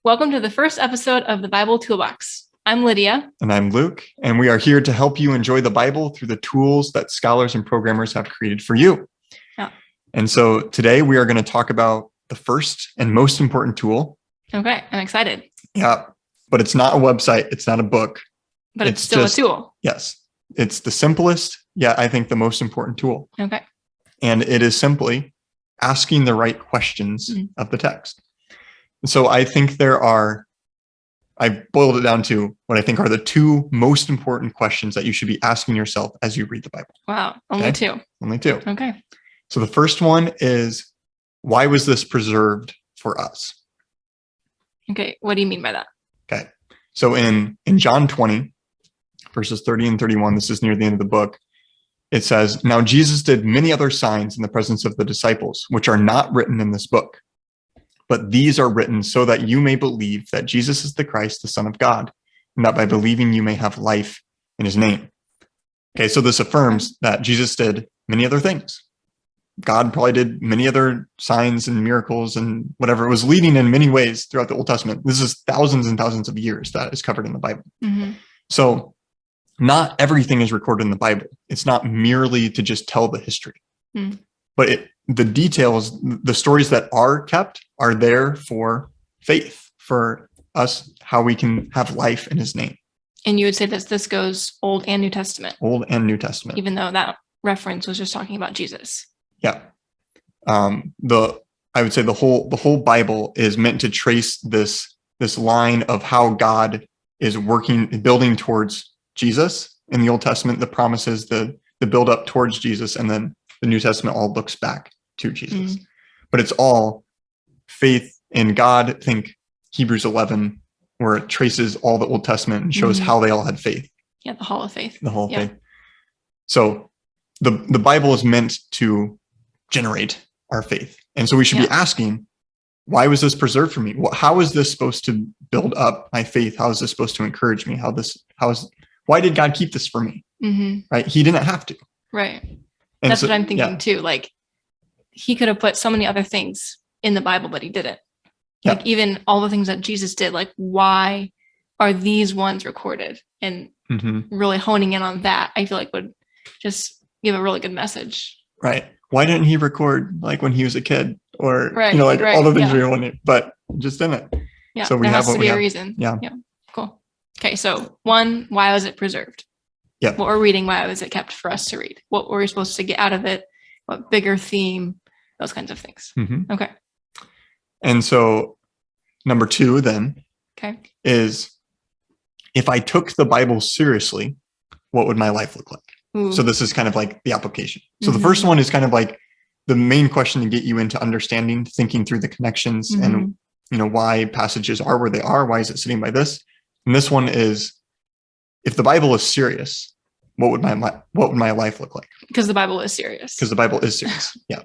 Welcome to the first episode of the Bible Toolbox. I'm Lydia. And I'm Luke, and we are here to help you enjoy the Bible through the tools that scholars and programmers have created for you. Yeah. And so today we are going to talk about the first and most important tool. Okay, I'm excited. Yeah, but it's not a website. It's not a book. But it's still just a tool. Yes, it's the simplest, yet I think the most important tool. Okay. And it is simply asking the right questions of the text. And so I think I boiled it down to what I think are the two most important questions that you should be asking yourself as you read the Bible. Wow, only two. Only two. Okay. So the first one is, why was this preserved for us? Okay, what do you mean by that? Okay. So in John 20, verses 30 and 31, this is near the end of the book, it says, "Now Jesus did many other signs in the presence of the disciples, which are not written in this book. But these are written so that you may believe that Jesus is the Christ, the Son of God, and that by believing you may have life in his name." Okay, so this affirms that Jesus did many other things. God probably did many other signs and miracles and whatever. It was leading in many ways throughout the Old Testament. This is thousands and thousands of years that is covered in the Bible. Mm-hmm. So not everything is recorded in the Bible. It's not merely to just tell the history. But the details, the stories that are kept are there for faith, for us, how we can have life in his name. And you would say that this goes Old and New Testament. Old and New Testament. Even though that reference was just talking about Jesus. Yeah. I would say the whole Bible is meant to trace this line of how God is building towards Jesus. In the Old Testament, the promises, the build up towards Jesus, and then the New Testament all looks back to Jesus. But it's all faith in God. Think Hebrews 11, where it traces all the Old Testament and shows how they all had faith. Yeah, the Hall of Faith. The Hall of Faith. So the Bible is meant to generate our faith. And so we should be asking, why was this preserved for me? How is this supposed to build up my faith? How is this supposed to encourage me? Why did God keep this for me? Right? He didn't have to. Right. And that's what I'm thinking too. Like, he could have put so many other things in the Bible, but he didn't. Like, even all the things that Jesus did, like, why are these ones recorded? And really honing in on that, I feel like would just give a really good message. Right. Why didn't he record like when he was a kid, or all the things we wanted, but just didn't. Yeah. So we there have has to be a reason. Yeah. Cool. Okay. So one, why was it preserved? Yeah. What we're reading, why was it kept for us to read? What were we supposed to get out of it? What bigger theme? Those kinds of things. Okay. And so number two then is, if I took the Bible seriously, what would my life look like? Ooh. So this is kind of like the application. So the first one is kind of like the main question to get you into understanding, thinking through the connections and why passages are where they are. Why is it sitting by this? And this one is, if the Bible is serious, what would my life look like? Because the Bible is serious. Because the Bible is serious. Yeah.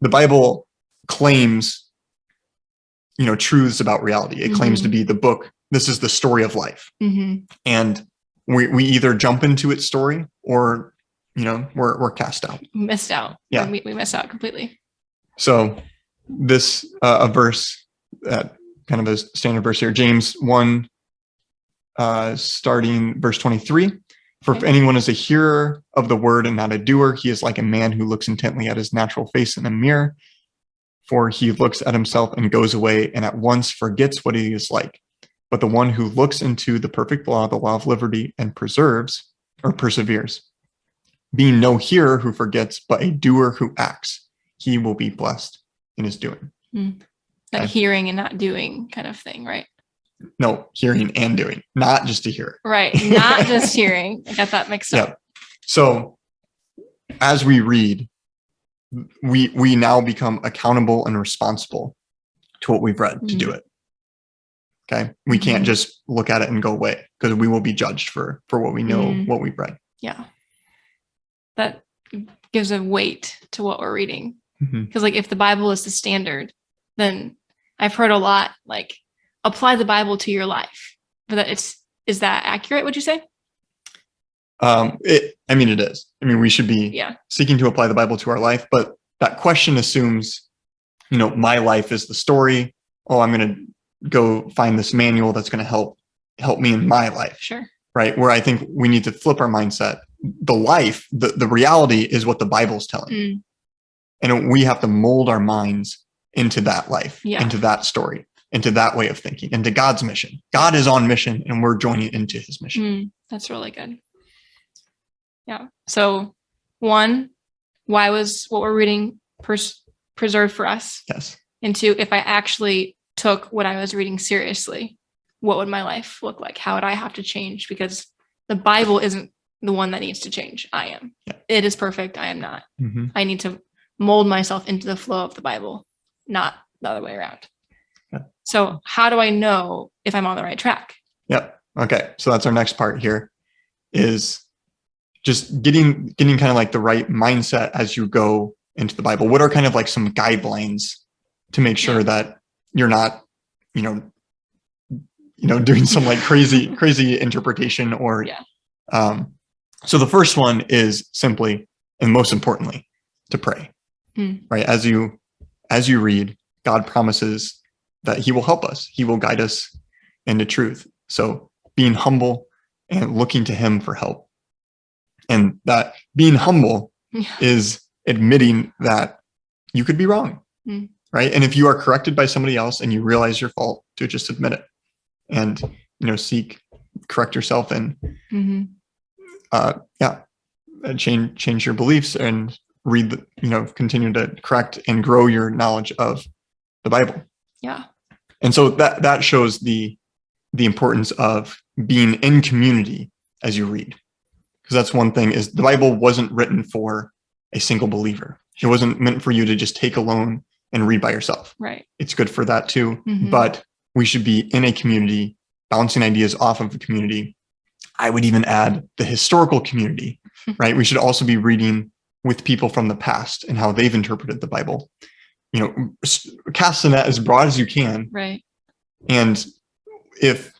The Bible claims, truths about reality. It claims to be the book. This is the story of life. And we either jump into its story or, we're cast out. Missed out. Yeah. We missed out completely. So this, a verse, kind of a standard verse here, James 1, starting verse 23. "For if anyone is a hearer of the word and not a doer, he is like a man who looks intently at his natural face in a mirror. For he looks at himself and goes away and at once forgets what he is like. But the one who looks into the perfect law, the law of liberty, and perseveres, being no hearer who forgets, but a doer who acts, he will be blessed in his doing." That hearing and not doing kind of thing, right? No, hearing and doing, not just to hear. Right, not just hearing. I got that mixed up. So as we read, we now become accountable and responsible to what we've read to do it. Okay. We can't just look at it and go away, because we will be judged for what we know, what we've read. Yeah. That gives a weight to what we're reading. Because like, if the Bible is the standard, then I've heard a lot, like, apply the Bible to your life. But is that accurate, would you say? It is. We should be seeking to apply the Bible to our life, but that question assumes, my life is the story. Oh, I'm going to go find this manual that's going to help me in my life. Sure. Right. Where I think we need to flip our mindset. The reality is what the Bible's telling. And we have to mold our minds into that life, into that story, into that way of thinking, into God's mission. God is on mission and we're joining into his mission. That's really good. Yeah. So 1, why was what we're reading preserved for us? Yes. And 2, if I actually took what I was reading seriously, what would my life look like? How would I have to change? Because the Bible isn't the one that needs to change. I am. Yeah. It is perfect. I am not. I need to mold myself into the flow of the Bible, not the other way around. Yeah. So how do I know if I'm on the right track? Yep. Okay. So that's our next part here, is just getting kind of like the right mindset as you go into the Bible. What are kind of like some guidelines to make sure that you're not, doing some like crazy interpretation or, so the first one is simply, and most importantly, to pray, right? As you read, God promises that he will help us. He will guide us into truth. So being humble and looking to him for help. And that being humble is admitting that you could be wrong, right? And if you are corrected by somebody else and you realize your fault, to just admit it and, correct yourself and, change your beliefs and read, continue to correct and grow your knowledge of the Bible. Yeah. And so that shows the importance of being in community as you read. Because that's one thing, is the Bible wasn't written for a single believer. It wasn't meant for you to just take alone and read by yourself. Right. It's good for that too. But we should be in a community, bouncing ideas off of the community. I would even add the historical community, right? We should also be reading with people from the past and how they've interpreted the Bible. Cast the net as broad as you can. Right. And if,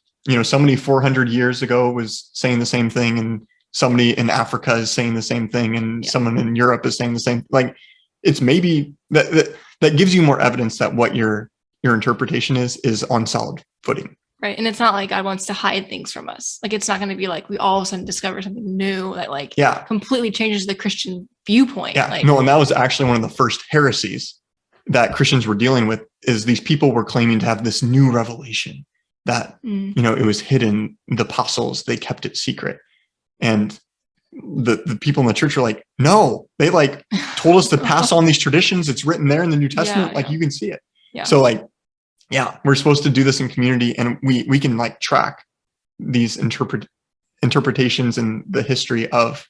somebody 400 years ago was saying the same thing, and somebody in Africa is saying the same thing, and someone in Europe is saying the same, like, it's maybe that gives you more evidence that what your interpretation is on solid footing. Right. And it's not like God wants to hide things from us. Like, it's not going to be like we all of a sudden discover something new that completely changes the Christian viewpoint. Yeah. And that was actually one of the first heresies that Christians were dealing with, is these people were claiming to have this new revelation that, it was hidden. The apostles, they kept it secret. And the people in the church were like, no, they told us to pass on these traditions. It's written there in the New Testament. You can see it. Yeah. So we're supposed to do this in community, and we can track these interpretations and the history of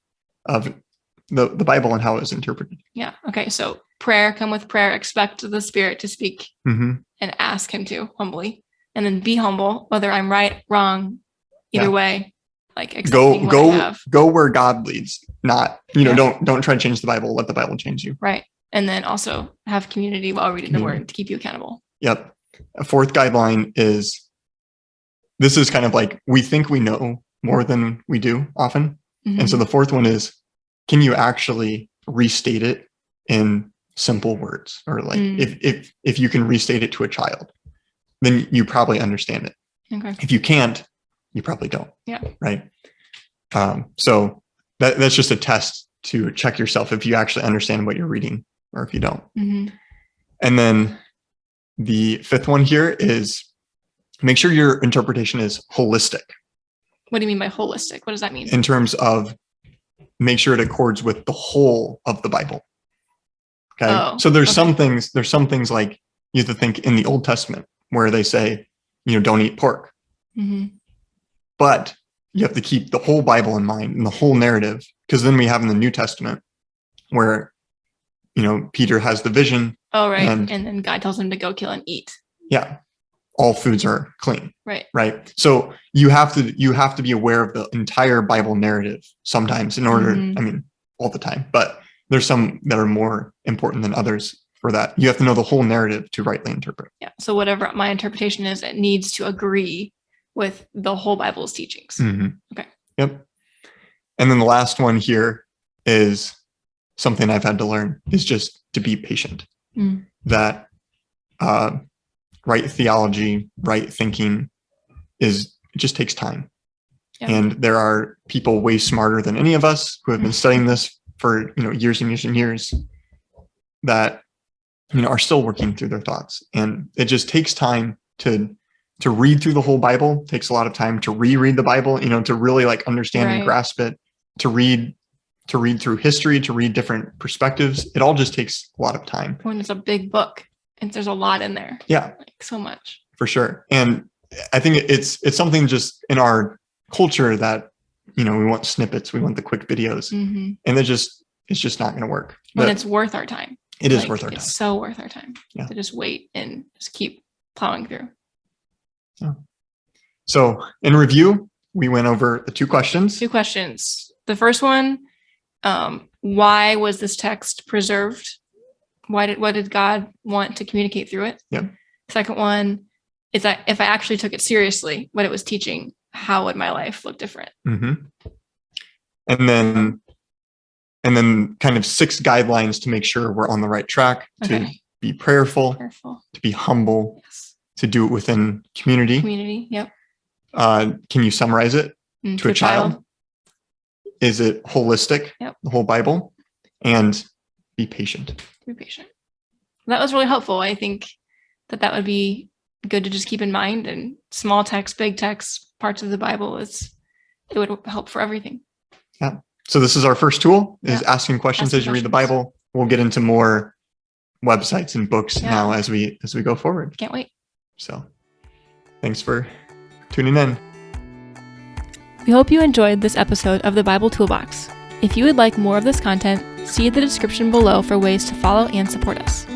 the Bible and how it was interpreted. Yeah. Okay. So prayer, come with prayer, expect the Spirit to speak and ask him to humbly, and then be humble, whether I'm right, wrong, either way. Go where God leads, not, don't try to change the Bible. Let the Bible change you. Right. And then also have community while reading the word to keep you accountable. Yep. A fourth guideline is, this is kind of like, we think we know more than we do often. And so the fourth one is, can you actually restate it in simple words? Or if you can restate it to a child, then you probably understand it. Okay. If you can't, you probably don't. Yeah. Right. So that's just a test to check yourself if you actually understand what you're reading or if you don't. And then the fifth one here is, make sure your interpretation is holistic. What do you mean by holistic? What does that mean? In terms of, make sure it accords with the whole of the Bible. Okay. So there's some things like, you have to think in the Old Testament where they say, don't eat pork. But you have to keep the whole Bible in mind and the whole narrative, because then we have in the New Testament where, Peter has the vision. Oh, right. And then God tells him to go kill and eat. Yeah. All foods are clean. Right. Right. So you have to be aware of the entire Bible narrative sometimes in order, all the time, but there's some that are more important than others for that. You have to know the whole narrative to rightly interpret. Yeah. So whatever my interpretation is, it needs to agree with the whole Bible's teachings. Okay. Yep. And then the last one here is something I've had to learn, is just to be patient. That right theology, right thinking it just takes time. Yeah. And there are people way smarter than any of us who have been studying this for, years and years and years that, are still working through their thoughts. And it just takes time to read through the whole Bible. It takes a lot of time to reread the Bible, to really like understand and grasp it, to read through history, to read different perspectives. It all just takes a lot of time. When it's a big book and there's a lot in there. Yeah. Like so much. For sure. And I think it's something just in our culture that, we want snippets, we want the quick videos, and it's just not going to work. When it's worth our time. It is worth our time. It's so worth our time to just wait and just keep plowing through. Yeah. So in review, we went over the two questions. The first one, why was this text preserved? What did God want to communicate through it? Yeah. Second one is that if I actually took it seriously, what it was teaching, how would my life look different? And then kind of 6 guidelines to make sure we're on the right track, to be prayerful, to be humble, to do it within community. Yep. Can you summarize it to a child? Is it holistic? Yep. The whole Bible, and be patient. That was really helpful. I think that would be good to just keep in mind. And small text, big text, parts of the Bible it would help for everything. Yeah. So this is our first tool, is asking questions as you read the Bible. We'll get into more websites and books now as we go forward. Can't wait. So thanks for tuning in. We hope you enjoyed this episode of the Bible Toolbox. If you would like more of this content, see the description below for ways to follow and support us.